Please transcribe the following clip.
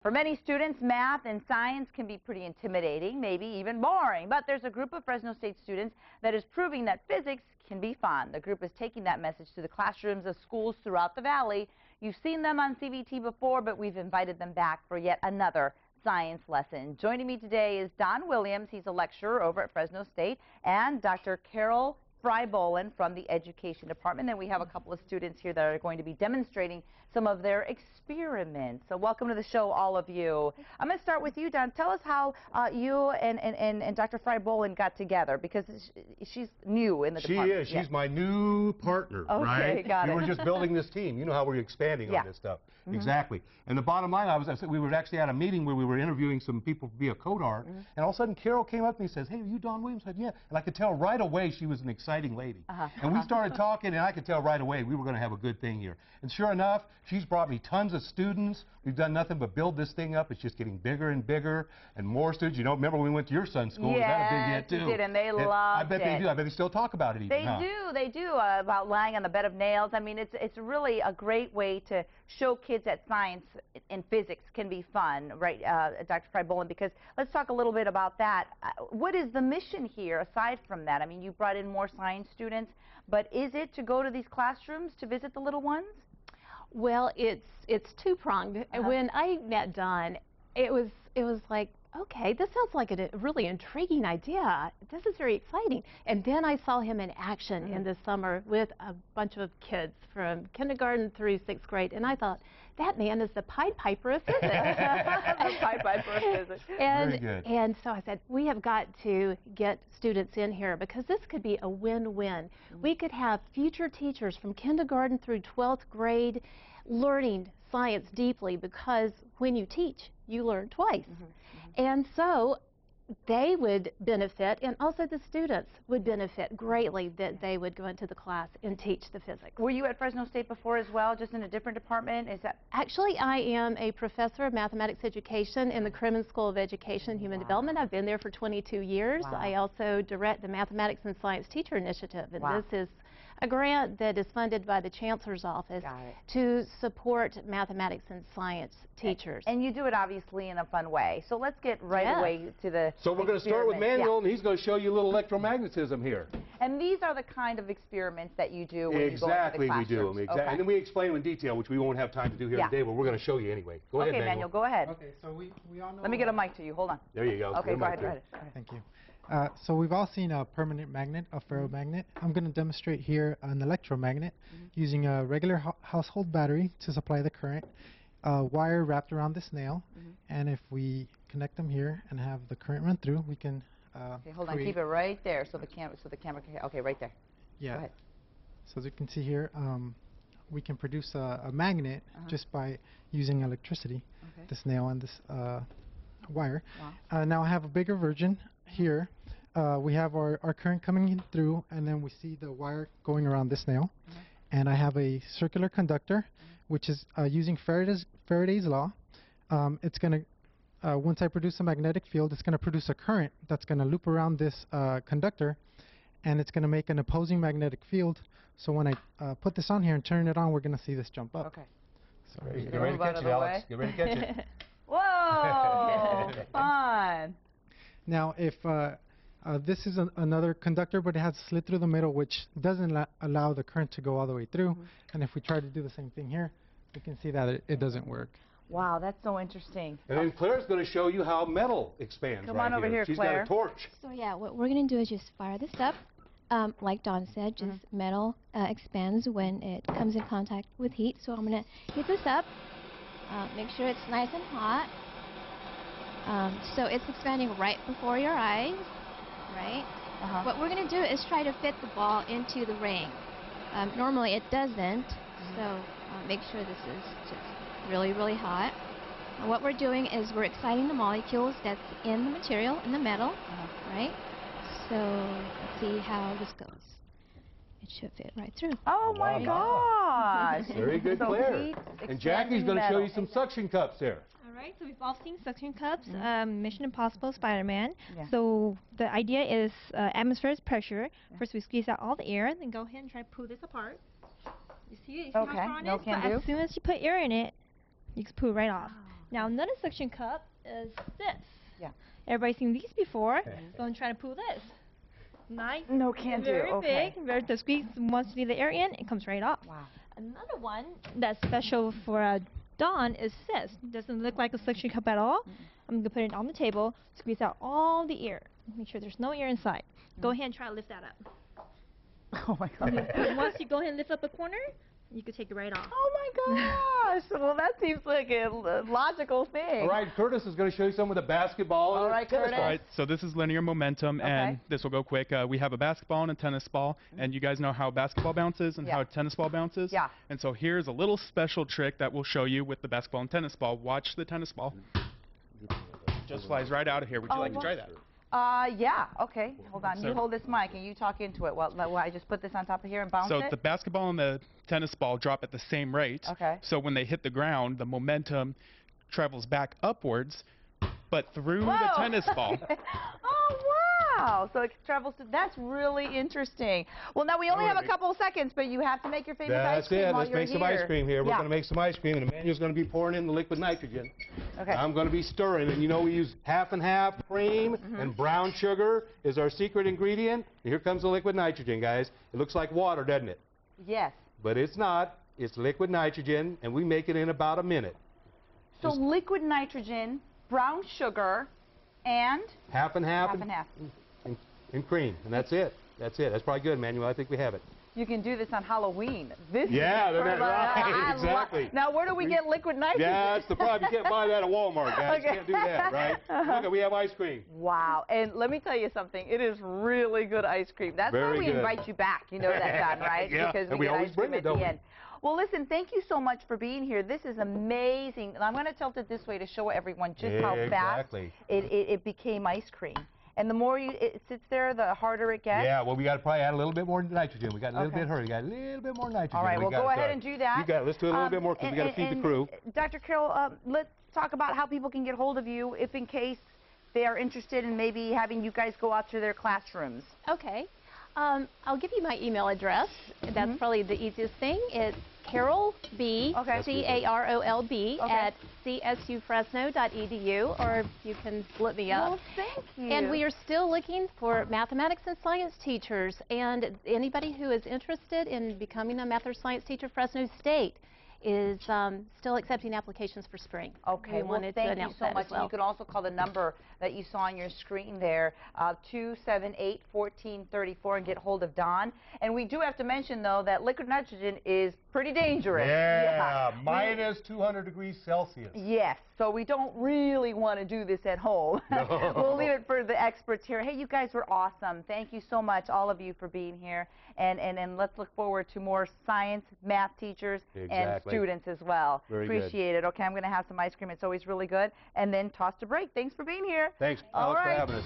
For many students, math and science can be pretty intimidating, maybe even boring. But there's a group of Fresno State students that is proving that physics can be fun. The group is taking that message to the classrooms of schools throughout the valley. You've seen them on CVT before, but we've invited them back for yet another science lesson. Joining me today is Don Williams. He's a lecturer over at Fresno State, and Dr. Carol Freibohlen from the Education Department. And we have a couple of students here that are going to be demonstrating some of their experiments. So welcome to the show, all of you. I'm going to start with you, Don. Tell us how you and Dr. Freibohlen got together, because she's new in the department. She is. She's my new partner, right? Okay, got it. We were just building this team. You know how we're expanding on this stuff. Exactly. And the bottom line, we were actually at a meeting where we were interviewing some people via Code Art, and all of a sudden Carol came up to me and says, "Hey, are you Don Williams?" I said, "Yeah." And I could tell right away she was an exciting lady. And we started talking, and I could tell right away we were going to have a good thing here. And sure enough, she's brought me tons of students. We've done nothing but build this thing up. It's just getting bigger and bigger, and more students. You know, remember when we went to your son's school? Yes, was that a big hit too? Did, and they loved I bet they do. I bet they still talk about it even. They do, about lying on the bed of nails. I mean, it's really a great way to show kids that science and physics can be fun, right, Dr. Freibohlen? Because let's talk a little bit about that. What is the mission here aside from that? I mean, you brought in more science students, but is it to go to these classrooms to visit the little ones? Well, it's two-pronged. When I met Don, it was like, okay, this sounds like a really intriguing idea. This is very exciting. And then I saw him in action in the summer with a bunch of kids from kindergarten through 6th grade, and I thought, that man is the Pied Piper of physics. The Pied Piper of physics. Very good. And so I said, we have got to get students in here because this could be a win-win. We could have future teachers from kindergarten through 12th grade learning science deeply, because when you teach, you learn twice. And so they would benefit, and also the students would benefit greatly that they would go into the class and teach the physics. Were you at Fresno State before as well, just in a different department? Is that? Actually, I am a professor of mathematics education in the Crimmins School of Education and Human Development. I've been there for 22 years. I also direct the Mathematics and Science Teacher Initiative, and this is a grant that is funded by the Chancellor's Office to support mathematics and science teachers. And you do it obviously in a fun way. So let's get right away to the So we're going to start with Manuel, and he's going to show you a little electromagnetism here. And these are the kind of experiments that you do when you go into the classroom. We do them. Exactly. And then we explain them in detail, which we won't have time to do here today, but we're going to show you anyway. Go ahead, Manuel. Go ahead. Okay, so we all know... Let me get a mic to you. Hold on. There you go. Okay, go ahead. Thank you. So we've all seen a permanent magnet, a ferromagnet. I'm going to demonstrate here an electromagnet using a regular household battery to supply the current, wire wrapped around this nail, and if we connect them here and have the current run through, we can okay, hold on, keep it right there so the camera can, okay, right there. Yeah. Go ahead. So as you can see here, we can produce a magnet just by using electricity, this nail and this wire. Now I have a bigger version here. We have our current coming in through, and then we see the wire going around this nail. And I have a circular conductor, which is using Faraday's law. It's going to, once I produce a magnetic field, it's going to produce a current that's going to loop around this conductor, and it's going to make an opposing magnetic field. So when I put this on here and turn it on, we're going to see this jump up. Okay. So get ready to catch it, Alex. Get ready to catch it. Whoa! Fun! Now, if this is another conductor, but it has a slit through the middle, which doesn't allow the current to go all the way through. And if we try to do the same thing here, we can see that it doesn't work. Wow, that's so interesting. And then Claire's going to show you how metal expands. Come on over here, She's Claire. got a torch. So yeah, what we're going to do is just fire this up. Like Don said, just metal expands when it comes in contact with heat. So I'm going to heat this up, make sure it's nice and hot. So it's expanding right before your eyes, right? What we're going to do is try to fit the ball into the ring. Normally it doesn't, so make sure this is just really, really hot. And what we're doing is we're exciting the molecules that's in the material, in the metal, right? So let's see how this goes. It should fit right through. Oh my gosh! Very good, Claire. And Jackie's going to show you some suction cups there. All right, so we've all seen suction cups, Mission Impossible, Spider-Man. So the idea is atmospheric pressure. First we squeeze out all the air, then go ahead and try to pull this apart. You see it? You see how strong it is? But as soon as you put air in it, you just pull it right off. Now another suction cup is this. Yeah. Everybody's seen these before, so I'm trying to pull this. Nice. No, can't do. Very Okay. big. Very the squeeze wants to be the air in, it comes right off. Wow. Another one that's special for Dawn is this. Doesn't look like a suction cup at all. I'm gonna put it on the table, squeeze out all the air. Make sure there's no air inside. Go ahead and try to lift that up. Oh my God. Once you go ahead and lift up a corner, you can take it right off. Oh my gosh. Well, that seems like a logical thing. All right, Curtis is going to show you some with a basketball. All right, Curtis. All right, so this is linear momentum, and this will go quick. We have a basketball and a tennis ball, and you guys know how a basketball bounces and how a tennis ball bounces? Yeah. And so here's a little special trick that we'll show you with the basketball and tennis ball. Watch the tennis ball. Just flies right out of here. Would you like to try that? Yeah, okay. Hold on. So- You hold this mic and you talk into it. Well, I just put this on top of here and bounce So it? the basketball and the tennis ball drop at the same rate. Okay. So when they hit the ground, the momentum travels back upwards, but through Whoa. the tennis ball. Oh, wow. So it travels to, that's really interesting. Well, now we only have a couple of seconds, but you have to make your favorite ice That's cream it. while Let's you're make some ice cream here. We're Yeah. going to make some ice cream, and Emmanuel's going to be pouring in the liquid nitrogen. Okay. I'm going to be stirring, and you know we use half and half cream, and brown sugar is our secret ingredient. And here comes the liquid nitrogen, guys. It looks like water, doesn't it? Yes. But it's not. It's liquid nitrogen, and we make it in about a minute. So Just liquid nitrogen, brown sugar, and half and half, half and half. and cream, and that's it. That's it. That's probably good, Emmanuel. I think we have it. You can do this on Halloween. This Yeah, is that's for the- right. I Exactly. Now, where do we get liquid nitrogen? Yeah, that's the problem. You can't buy that at Walmart, guys. Okay. You can't do that, right? Look, we have ice cream. Wow. And let me tell you something. It is really good ice cream. That's why Very we good. invite you back. You know that, Don, right? Yeah, Because and we we get always ice cream bring it, at the don't we? end. Well, listen, thank you so much for being here. This is amazing. And I'm going to tilt it this way to show everyone just how fast Exactly. it became ice cream. And the more it sits there, the harder it gets. Yeah, well, we got to probably add a little bit more nitrogen. We got a little Okay. bit hurry. We got a little bit more nitrogen. All right, We well, got go it, ahead and do that. You got it. Let's do a little bit more because we got to feed the crew. Dr. Carroll, let's talk about how people can get hold of you if in case they are interested in maybe having you guys go out to their classrooms. Okay. I'll give you my email address. That's probably the easiest thing. It's Carol B, Okay. C-A-R-O-L-B, Okay. at csufresno.edu, or you can look me up. Well, thank you. And we are still looking for mathematics and science teachers, and anybody who is interested in becoming a math or science teacher, Fresno State is still accepting applications for spring. Okay, We well, wanted to thank you announce so that much. as well. And you can also call the number that you saw on your screen there, 278-1434, and get hold of Don. And we do have to mention, though, that liquid nitrogen is pretty dangerous. Yeah, minus 200 degrees Celsius. Yes, so we don't really want to do this at home. No. We'll leave it for the experts here. Hey, you guys were awesome. Thank you so much, all of you, for being here. And let's look forward to more science, math teachers, and Exactly. students as well. Very good. Appreciate it. Okay, I'm going to have some ice cream. It's always really good. And then toss to break. Thanks for being here. Thanks, All Alex, right. for having us.